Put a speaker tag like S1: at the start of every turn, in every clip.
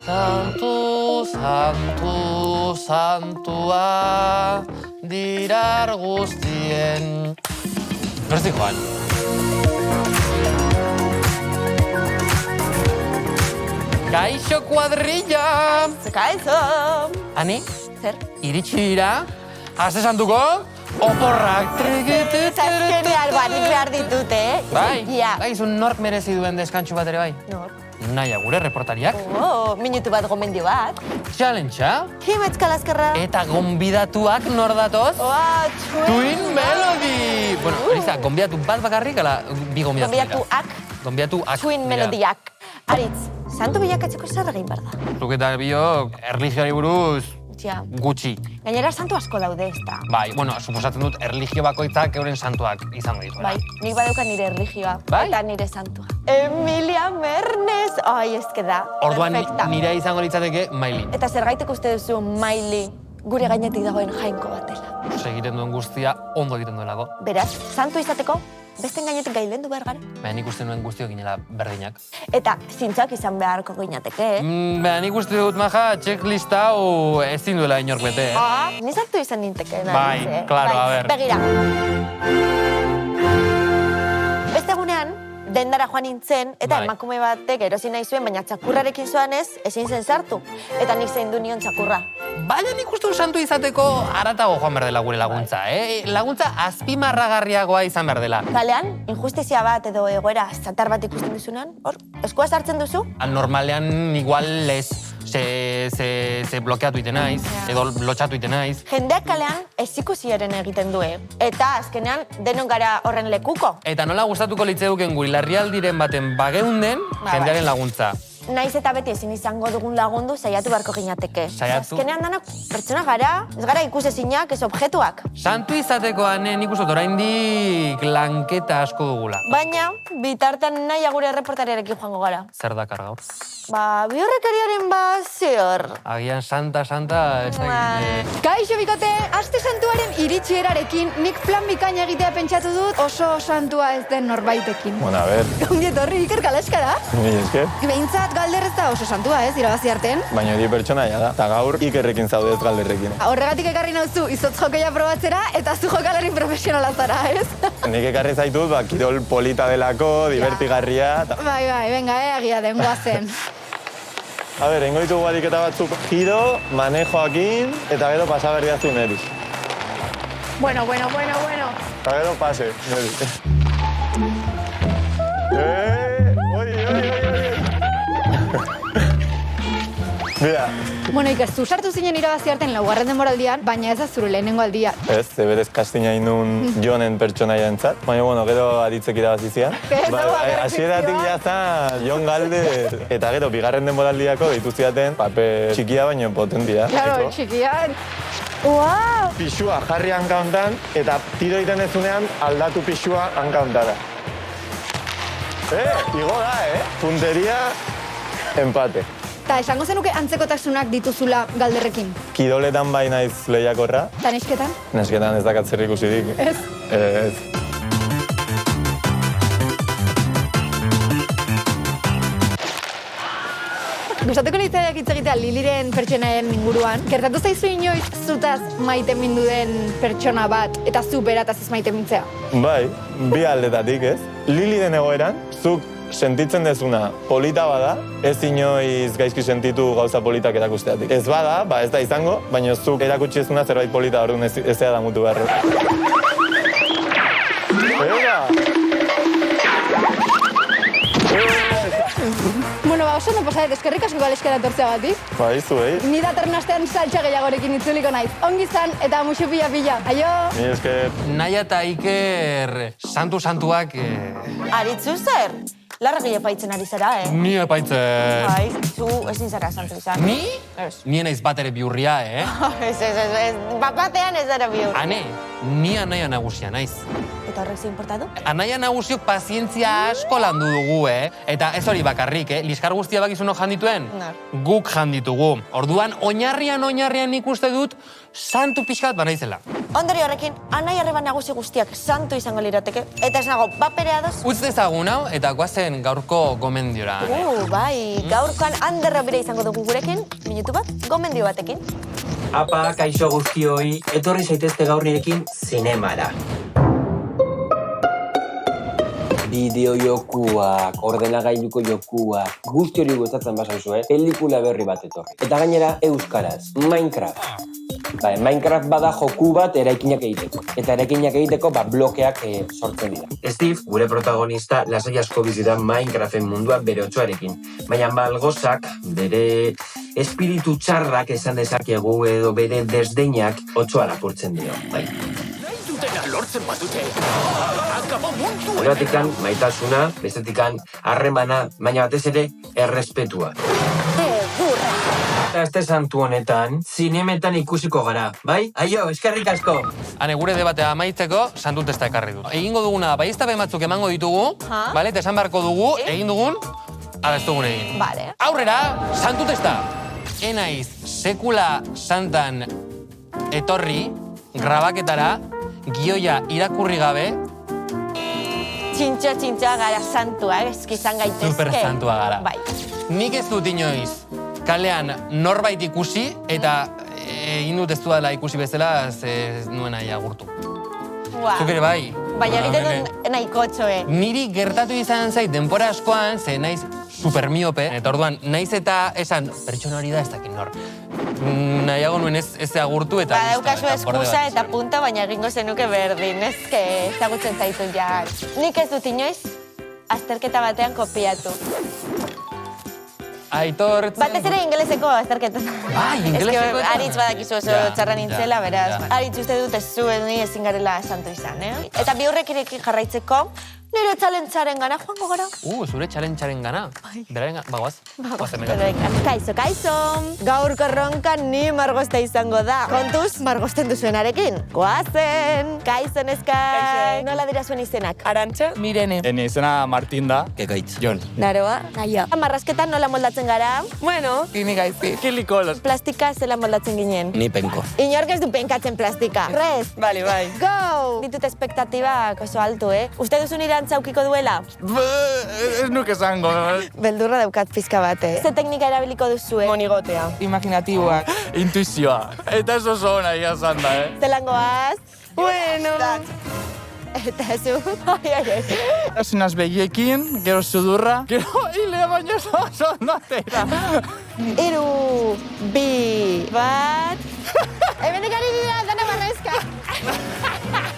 S1: Santu, santu, santua, dirar guztien. Nortzik joan. Kaixo kuadrilla!
S2: Kaixo!
S1: Ani,
S2: Zer?
S1: iritsi dira, aste santuko, oporrak.
S2: Azkenean banik behar ditut,
S1: Bai,
S2: Ja.
S1: gaizun nork merezi duen deskantxu bat ere bai.
S2: Nor?
S1: Naia gure reportariak.
S2: Minutu bat gomendio bat.
S1: Challenge-a.
S2: Himetzka laskarra.
S1: Eta gonbidatuak nor datoz? Twin Melody! Bueno, Elisa, gonbidatu bat bakarrik, ala bi gonbidatu dira?
S2: Gonbidatuak.
S1: Gonbidatuak.
S2: Twin Melodiak. Aritz, santu bilakatzeko zer egin behar da?
S1: Zuk eta biok, erlijioari buruz,
S2: Ja.
S1: gutxi.
S2: Gainera santu asko daude ez da.
S1: Bai, bueno, suposatzen dut erlijio bakoitzak euren santuak izango dituela.
S2: Bai, nik badeuka nire erligioa.
S1: Bai?
S2: Eta nire santua. Emilia Mernes! Ai, ezke da.
S1: Orduan
S2: Perfecta.
S1: nire izango litzateke Maili.
S2: Eta zergaitik uste duzu Maili gure gainetik dagoen jainko batela.
S1: Egiten duen guztia ondo egiten duelako.
S2: Beraz, santu izateko, besten gainetik gailendu behar gara.
S1: Baina nik uste nuen guztiok ginela berdinak.
S2: Eta zintzoak izan beharko ginateke,
S1: Baina nik uste dut, maja, checklist hau ezin duela inork bete,
S2: Ni santu izan ninteke.
S1: Bai, claro, a ber.
S2: Begira. Beste egunean, dendara joan nintzen, eta
S1: Bai.
S2: emakume batek erosi nahi zuen, baina txakurrarekin zoanez, ezin zen sartu. Eta nik zaindu nion txakurra.
S1: Baina nik uste dut santu izateko aratago joan behar dela gure laguntza, Laguntza azpimarragarriagoa izan behar dela.
S2: Kalean, injustizia bat edo egoera zatar bat ikusten duzunean, hor, eskua sartzen duzu?
S1: Normalean igual ez, ze blokeatu iten naiz, edo lotxatu iten naiz.
S2: Jendeak kalean ez ikusiaren egiten du, Eta azkenean denon gara horren lekuko.
S1: Eta nola gustatuko litzeuken guri larrialdiren baten bageunden
S2: Bai.
S1: jendearen laguntza.
S2: Naiz eta beti ezin izango dugun lagundu saiatu beharko ginateke.
S1: Saiatu?
S2: Azkenean danak pertsona gara, ez gara ikusezinak, ez objektuak.
S1: Santu izatekoan nik uste dut oraindik lanketa asko dugula.
S2: Baina, bitartean naia gure erreportariarekin joango gara.
S1: Zer dakar gaur?
S2: Biurrekariaren zer.
S1: Agian santa, ez dakit.
S3: Kaixo bikote, aste santuaren iritsierarekin nik plan bikaina egitea pentsatu dut oso santua ez den norbaitekin.
S4: Bueno, a ver,
S3: Ongi etorri, Iker Kalaskara.
S4: mi esker.
S3: Behintzat galder ez da oso santua ez, irabazi arten.
S4: Baina hori pertsonaia da. Eta gaur Ikerrekin zaude ez galderrekin.
S3: Horregatik ekarri nauzu izotz jokeia probatzera eta zu jokalari profesionala zara, ez?
S4: Nik ekarri zaitut, kirol polita delako, divertigarria.
S3: Bai, venga, egia den guazen.
S4: A ber, ingo ditugu ariketa batzuk giro, manejoakin, eta gero pasaberriazu neri.
S3: Bueno.
S4: Eta gero pase, neri. Oi. Mira.
S3: Bueno, Iker, zu sartu zinen irabazi arten laugarren denboraldian, baina ez da zure lehenengo aldia.
S4: Ez, berez kastina indun Jonen pertsonaia entzat. Baina, bueno, gero aditzek irabazi zian. Hasieratik jazan Jon Galder. Eta gero, bigarren denboraldiako ditu ziaten paper txikia baino potentia.
S3: Claro, txikian. Wow!
S4: Pixua jarri hanka hontan, eta tiro egiten ezunean aldatu pixua hanka hontara. Igo da, Punteria, empate.
S3: Eta esango zenuke antzekotasunak dituzula galderrekin.
S4: Kiroletan bai naiz lehiakorra,
S3: Eta nesketan?
S4: nesketan ez dakat zer ikusirik.
S3: Ez.
S4: Ez.
S3: Gustatuko litzaiak hitz egitea Liliren pertsonaien inguruan. Gertatu zaizu inoiz zutaz maite mindu den pertsona bat eta zu berataz ez maite mintzea?
S4: Bai, bi aldetatik, ez? Lili den egoeran, zuk sentitzen dezuna polita bada, ez inoiz gaizki sentitu gauza politak erakusteatik. Ez bada, ez da izango, baina zuk erakutsi ezuna zerbait polita orduan ezea da mutu beharro.
S3: Bueno, oso ondo pasadet, eskerrik asko galeskara etortzea batik.
S4: Bai, zuei.
S3: Ni datorren astean saltsa gehiagorekin itzuliko naiz. Ongi izan eta muxu pila. Aio!
S4: Ni esker.
S1: Naia eta Iker santuak
S2: Aritzu zer? Larregi epaitzen ari zara,
S1: ni epaitzen.
S2: Bai, zu ezin zara santu izan.
S1: Ni?
S2: Ez.
S1: Ni naiz bat ere bihurria,
S2: Ez, bapatean ez dara bihur.
S1: Ane, ni anaia nagusia naiz.
S2: Eta horrek ze importatu?
S1: Anaia nagusiok pazientzia asko landu dugu, Eta ez hori bakarrik, Liskar guztia bakizunok jandituen?
S2: Nor.
S1: Guk janditugu. Orduan, oinarrian nik uste dut santu pixkat banaizela.
S2: Ondori horrekin, anai arreba nagusi guztiak santu izango lirateke. Eta ez nago, baperea doz.
S1: Utz dezagun hau eta guazen gaurko gomendiora.
S2: Bai, gaurkoan Anderra bere izango dugu gurekin, minutu bat, gomendio batekin.
S5: Apa, kaixo guztioi, etorri zaitezte gaur nirekin zinemara. Bideo jokuak, ordenagailuko jokuak, guzti hori gustatzen basauzu, pelikula berri bat etorri. Eta gainera, euskaraz, Minecraft. Minecraft bada joku bat eraikinak egiteko. Eta eraikinak egiteko blokeak sortzen dira. Steve, gure protagonista, lasai asko bizita Minecraften mundua bere otsoarekin. Baina malgozak, bere espiritu txarrak esan dezakegu edo bere desdeinak otsoa lapurtzen dio. Bai. Horretikan, maitasuna, bestetikan, harremana, baina batez ere, errespetua. Eta este santu honetan, zinemetan ikusiko gara, bai? Aio, eskerrik asko!
S1: Hane, gure debatea amaitzeko, santu testa ekarri dut. Egingo duguna, baiiztapen batzuk emango ditugu, bale, eta esan beharko dugu, egin dugun, ala ez dugun egin.
S2: Vale.
S1: Aurrera, santu testa! Enaiz, sekula santan etorri, grabaketara, gioia irakurri gabe,
S2: Txintxo gara santua, eskizan gaitezke.
S1: super santua gara.
S2: Bai.
S1: Nik ez dut inoiz, kalean norbait ikusi, eta egin dut ez dudala ikusi bezala, ez nuen nahi agurtu. Zuk ere bai.
S2: Baina egiten dut nahiko txoe.
S1: Niri gertatu izan zait denbora askoan, ze naiz supermiope, eta orduan, naiz eta esan, pertsona hori da ez dakit nor. Nahiago nuen ez agurtu eta...
S2: Badaukazu eskusa eta punta, baina egingo zenuke berdin, ezke ezagutzen zaitu ja. Nik ez dut inoiz, azterketa batean kopiatu.
S1: Aitortzen...
S2: Batez ere ingeleseko azterketan.
S1: Bai, ingeleseko...
S2: Aritz badakizu oso txarra nintzela, beraz. Aritz uste dut ez zuen ni ezin garela santu izan, Eta bi horrekirekin jarraitzeko, nire txalentzaren gana joango gara.
S1: Zure txalentzaren gana. Beraren gana, bagoaz.
S2: Kaixo. Gaurko erronka ni margozta izango da. Kontuz, margozten duzuenarekin. Goazen. Kaixo neskai. Nola dira zuen izenak?
S6: Arantxa, Mirene.
S7: Ene izena Martin da.
S5: Ekaitz.
S7: Jon.
S2: Naroa? Naia. Marrazketan nola moldatzen gara?
S6: Bueno, Kini gaizki.
S7: Kilikolos.
S2: Plastika zela moldatzen ginen.
S5: Ni penko.
S2: Inork ez du penkatzen plastika. Rez.
S6: Bai.
S2: Go! Ditut espektatibak oso altu, Uste duzun irantza aukiko duela?
S7: Ez nuke esango.
S2: Beldurra daukat pizka bate. Ze teknika erabiliko duzue?
S6: Monigotea. Imaginatiboak.
S7: Intuizioa. Eta ez oso hona ia zan da,
S2: Zelangoaz?
S6: Bueno.
S2: Eta zu? Ai.
S7: Asinaz begiekin, gero sudurra, gero hilea baino oso notera.
S2: 3, 2, 1... Hemendik ari dira, dana marrazka.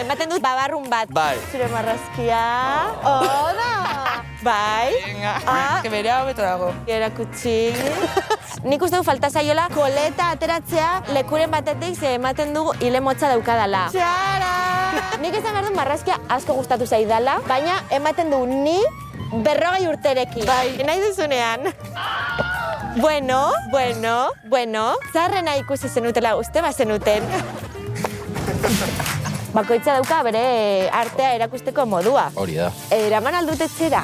S2: Ematen dut babarrun bat.
S7: Bai.
S2: Zure marrazkia. Oda! Bai.
S6: Que bere hau beto dago.
S2: Erakutsi. Nik uste du falta zaiola koleta ateratzea lekuren batetik ze ematen dugu hile motza daukadala. Txara! Nik esan behar du marrazkia asko gustatu zaidala, baina ematen du ni 40 urterekin. Bai. Nahi duzunean. Bueno. Zarrena ikusi zenutela uste bazenuten. Bakoitza dauka bere artea erakusteko modua.
S5: Hori da.
S2: Eraman aldutetxera.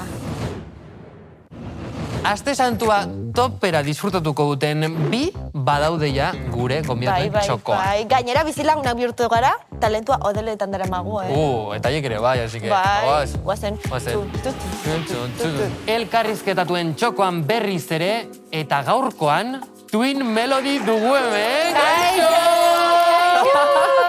S1: Aste santua topera disfrutatuko duten bi badaudeia gure gonbidatuen txokoa.
S2: Bai. Gainera bizilagunak bihurtu gara, talentua odeletan dara magu,
S1: Eta hiek ere bai, así que...
S2: Bai, guazen.
S1: Elkarrizketatuen txokoan berriz ere, eta gaurkoan, Twin Melody dugu hemen.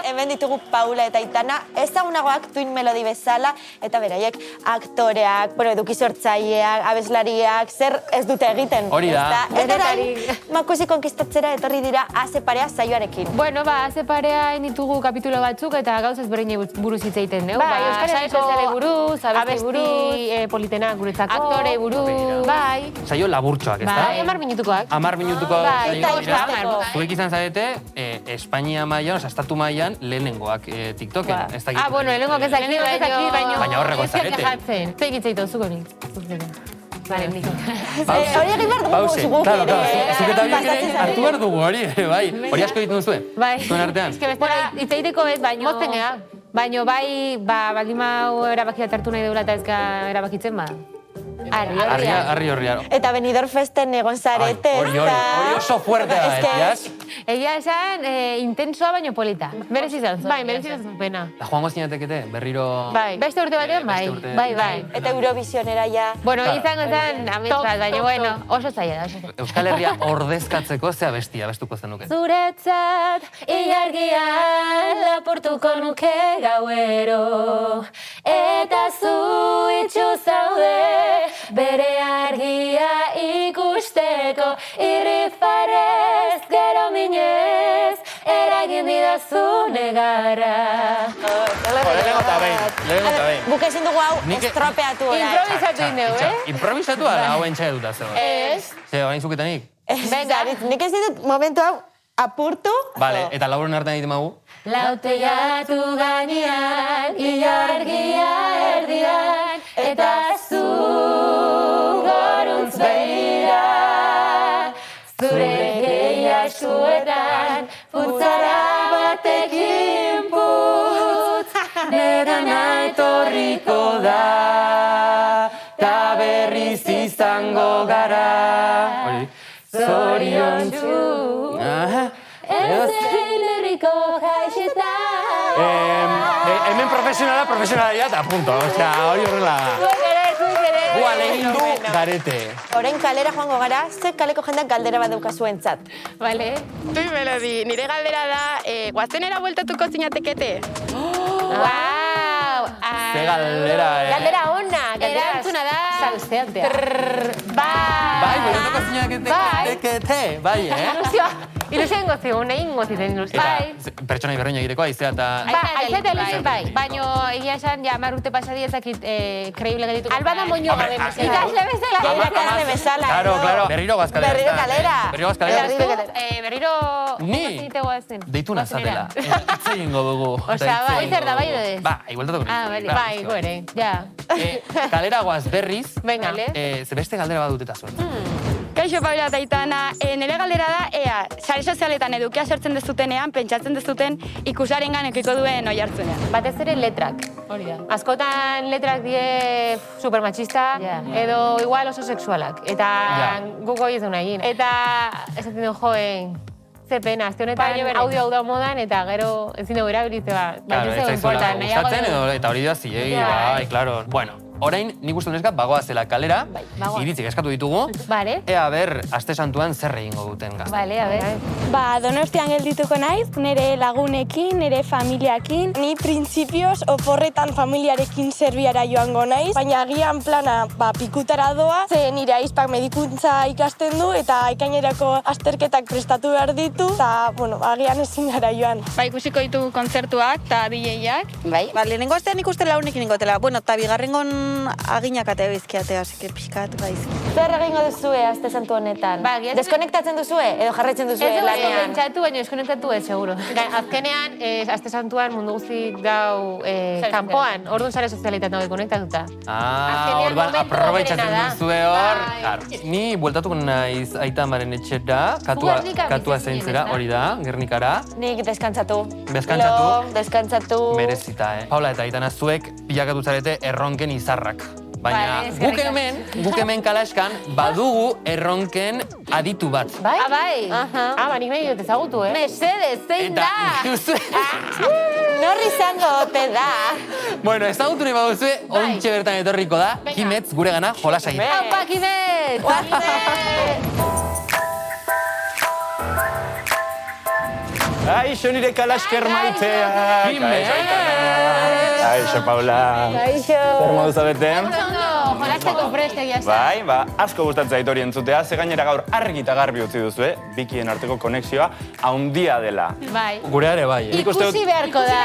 S2: Hemen ditugu Paula eta Aitana, ezagunagoak Twin Melody bezala, eta beraiek aktoreak, eduki sortzaileak, abeslariak, zer ez dute egiten.
S1: Hori da.
S2: Eta orain, Makusi konkistatzera etorri dira Aze Parea saioarekin.
S8: Bueno, Aze Parea ditugu kapitulo batzuk eta gauzaz berdinei buruz hitz egiten,
S3: Bai, euskara sozialei buruz, abesti buruz,
S8: politenak guretzako,
S3: aktore buruz.
S8: Bai.
S1: Saio laburtxoak, ez da?
S8: Bai, 10 minutukoak.
S1: 10 minutuko
S2: Bai, eta ikusteko.
S1: Zuek izan zarete, Espainia mailan, estatu mailan, lehenengoak TikToken.
S8: Bueno, lehenengoak ez dakit, baino...
S1: Baina horreko zarete.
S8: Ez kejatzen. Zer egitzeitu, zuko nik. Vale, nik.
S2: Hori egin behar dugu
S1: Pause,
S2: guk
S1: claro,
S2: ere.
S1: zuk eta biok ere hartu behar dugu hori, bai. Hori asko egiten duzue, zuen artean.
S8: Ez que bestela, itzeiteko ez, baino... Mozten gea. Baino bai, baldin mau erabaki bat hartu nahi deula eta ez erabakitzen, Arri.
S2: Eta Benidorm Festen egon zarete.
S1: Hori oso fuerte da, etiaz.
S8: Egia esan, intensoa baino polita. Berez izan zen. Bai, berez izan zen pena.
S1: Da joango zinatekete, berriro...
S2: Bai.
S8: Beste urte batean, bai.
S1: Beste urte.
S8: Bai.
S2: Eta Eurovisionera ja.
S8: Bueno, izango zen, ametsa, baina, bueno, oso zaila da, oso zaila.
S1: Euskal Herria ordezkatzeko zea bestia bestuko zenuke.
S8: Zuretzat, ilargian lapurtuko nuke gauero. Eta zu itxu zaude, bere argia ikusteko. Irrifarrez, gero minez, eragin didazu negara.
S4: Lehenengo eta behin.
S2: Guk ezin dugu hau
S1: Nik-
S2: estropeatu orai.
S8: Improvisatu indeu,
S1: Improvisatu ala hau entxea duta zegoen.
S8: Ez.
S1: Ze, orain zuketenik?
S2: Venga, nik ezin dut momentu hau apurtu.
S1: Vale, eta laburren artean egiten magu?
S8: Lautegatu gainean, ilargia erdian, eta zu goruntz behira. Zure gehiasuetan, putzara batekin putz, negana etorriko da, ta berriz izango gara. Zoriontsu, ez herriko jaixetan.
S1: Hemen profesionala ja, eta punto. Osea, hori horrela.
S8: Zuek ere.
S1: Gu alegindu garete.
S2: Orain kalera joango gara, ze kaleko jendak galdera bat daukazuentzat.
S8: Vale.
S9: Tui Melodi, nire galdera da, guazenera bueltatuko zinatekete?
S8: Wow!
S1: Ze galdera,
S2: Galdera ona,
S8: Erantzuna da... Salseatea.
S1: Bai, bueltatuko zinatekete, bai,
S8: Ilusioa ingo zigun, egin goziten ilusioa.
S1: Eta pertsonai berreina egiteko aizea eta...
S8: Aizeta ilusio, bai. Baina egia esan, ja, 10 urte pasadi ezakit kreible gelituko.
S2: Alba da moño gabe bezala.
S8: Ikasle bezala.
S2: Ja, irakasle bezala.
S1: Claro. Berriro gazkalera.
S2: Berriro kalera.
S1: Berriro gazkalera.
S8: Berriro...
S1: Ni?
S8: Zinitegoa zen.
S1: Deitu nazatela. Itze egingo dugu.
S8: Osea, bai, zer da, bai edo ez?
S1: Ba, igualtatuko.
S8: Bai, gore, ja.
S1: Kalera guaz berriz,
S8: Venga.
S1: ze beste galdera badut eta zuen.
S9: Kaixo Paula eta Aitana, nire galdera da, ea, sare sozialetan edukia sortzen dezutenean, pentsatzen dezuten ikusarengan ekiko duen oi hartzunean.
S8: Batez ere letrak. Hori da. Askotan letrak die supermachista, edo igual oso sexualak. Eta guk hori ez duna egin. Eta esaten du joen, ze pena, azte honetan audio hau da modan, eta gero ezin dugu erabilite bat.
S1: Claro, ez zaizuela gustatzen, eta hori da zilegi, bai, claro. Bueno, orain, nik uste neska bagoazela kalera, iritzik eskatu ditugu, ea ber, aste santuan zer egingo duten gazte.
S8: Vale, a ver.
S10: Ba, Donostian geldituko naiz, nire lagunekin, nire familiakin. Ni printzipioz oporretan familiarekin Serbiara joango naiz, baina agian plana pikutara doa, ze nire aizpak medikuntza ikasten du eta ekainerako azterketak prestatu behar ditu, eta, bueno, agian ezin gara joan.
S9: Ba, ikusiko ditugu kontzertuak eta DJ-ak.
S11: Bai, lehenengo astean ikuste launekin ingotela. Bueno, eta bigarrengon aginak atea bizkiatea, asike pixkat baizki.
S2: Zer egingo duzue aste santu honetan? Deskonektatzen duzue edo jarraitzen duzue lanean?
S8: Ez pentsatu, baina deskonektatu ez, seguro. Azkenean, aste santuan mundu guztik dau kanpoan, orduan sare sozialetan dago konektatuta.
S1: Orduan, aprobetxatzen duzue hor. Ni bueltatuko naiz Aitamaren etxera, katua zaintzera, hori da, Gernikara.
S2: Nik deskantzatu.
S1: Deskantzatu. Merezita, Paula eta Aitana zuek pilakatu zarete erronken izarrak. Baina guk hemen kalaskan badugu erronken aditu bat.
S8: Bai? Bai. Ba, nik nahi dut ezagutu, Mesedez, zein da?
S2: Norri izango ote da?
S1: Bueno, ezagutu nahi baduzue, ontxe bertan etorriko da, Kimetz gure gana jolasa egin.
S8: Aupa, Kimetz!
S4: Aixo nire kalasker maitea. Aixo, Paula.
S8: Aixo.
S4: Zer modu zabete?
S8: Jolasteko preste egia zen.
S4: Bai, asko gustatzen zait hori entzutea, ze gainera gaur argi eta garbi utzi duzu, bikien arteko konexioa haundia dela.
S8: Bai.
S1: Gure ere bai.
S8: Ikusi beharko da.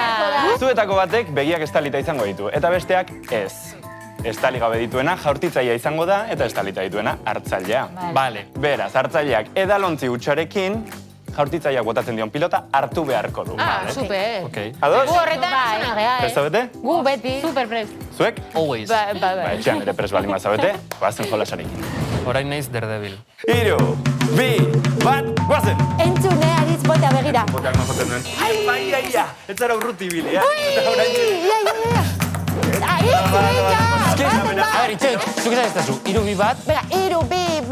S4: Zuetako batek begiak estalita izango ditu, eta besteak ez. Estali gabe dituena jaurtitzailea izango da, eta estalita dituena hartzailea.
S1: Bale.
S4: Beraz, hartzaileak edalontzi hutsarekin, jaurtitzaileak botatzen dion pilota hartu beharko du.
S8: Super.
S4: Ados?
S8: Gu horretan zuna gea,
S4: Prest zabete?
S8: Gu beti. Super prest.
S4: Zuek?
S1: Always.
S8: Ba,
S4: etxean ere prest baldin bazabete, goazen jolasarekin.
S1: Orain naiz Daredevil.
S4: 3, 2, 1, goazen!
S2: Entzune, aritz botea begira.
S4: Boteak no joten duen. Ai, ez zara urruti bili,
S1: A ver, itxek, zuk esan ez dazu, 3, 2, 1.
S2: Venga, 3, 2, 1,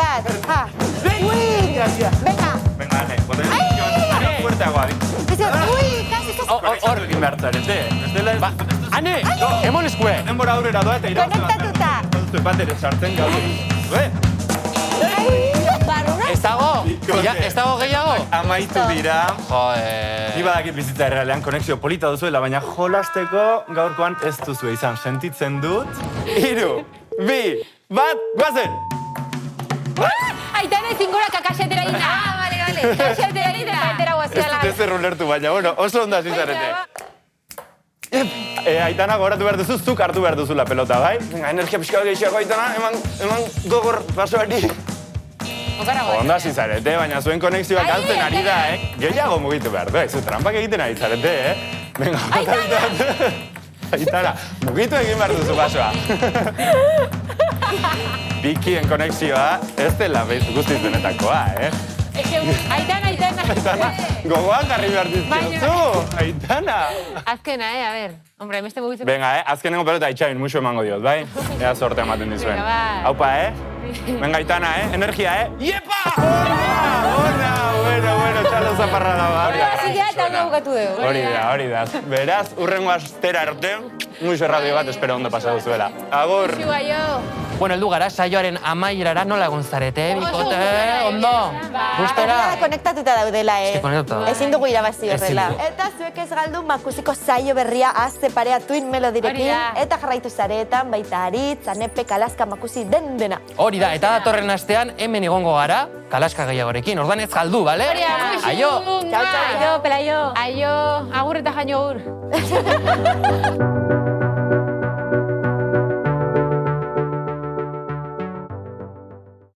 S2: ha!
S4: Venga,
S2: Venga!
S4: Venga, boteak.
S12: Fuerteagoa.
S3: Ui, kasi,
S1: Hor egin behar zarete. Ane, emon eskue.
S12: Denbora aurrera doa eta irabazi bat.
S3: konektatuta.
S12: Bat ere sartzen gaude.
S1: Ez dago gehiago?
S12: Amaitu dira.
S1: Joder.
S12: Ni badakit bizitza errealean konexio polita duzuela, baina jolasteko gaurkoan ez duzu izan. Sentitzen dut. 3, 2, 1, guazen!
S8: Aitana ezin gora kakasetera ina. Vale. Kakasetera ina. Kakasetera guaziala.
S12: Ez dut ezer ulertu, baina, bueno, oso ondo hasi zarete. Aitana goratu behar duzu, zuk hartu behar duzula pelota, bai? Venga, energia pixka gehiago, Aitana, eman gogor basoari. Ondo hasi zarete, baina zuen konexioak galtzen ari da, Gehiago mugitu behar du, zu trampak egiten ari zarete, Venga, Aitana, mugitu egin behar duzu basoa. Bikien konexioa ez dela guztiz denetakoa,
S8: Aitana.
S12: Aitana, gogoan jarri behar dizkiozu, Aitana.
S8: Azkena, a ver. Hombre, meste mugitzen.
S12: Venga, azkenengo pelota Itxabin musu emango diot, bai? Ea sorte ematen dizuen. Haupa, Venga, Aitana, energia, Iepa! Ona, bueno, txalo zaparra da, Hori da. Beraz, urrengo astera arte, musu radio bat espero ondo pasa duzuela. Agur!
S1: Bueno, heldu gara, saioaren amaierara nola egon zarete, bikote, ondo? Gustera?
S2: Konektatuta daudela,
S1: konektatuta.
S2: Ezin dugu irabazi horrela. Eta zuek ez galdu makusiko saio berria azte parea Twin Melodirekin. Eta jarraitu zaretan, baita Aritz, Anepe, Kalaska, Makusi, dena.
S1: Hori da, eta datorren astean hemen egongo gara, Kalaska gehiagorekin. Ordan ez galdu, bale? Aio!
S8: Aio, pelaio. Aio, agur eta jaino agur.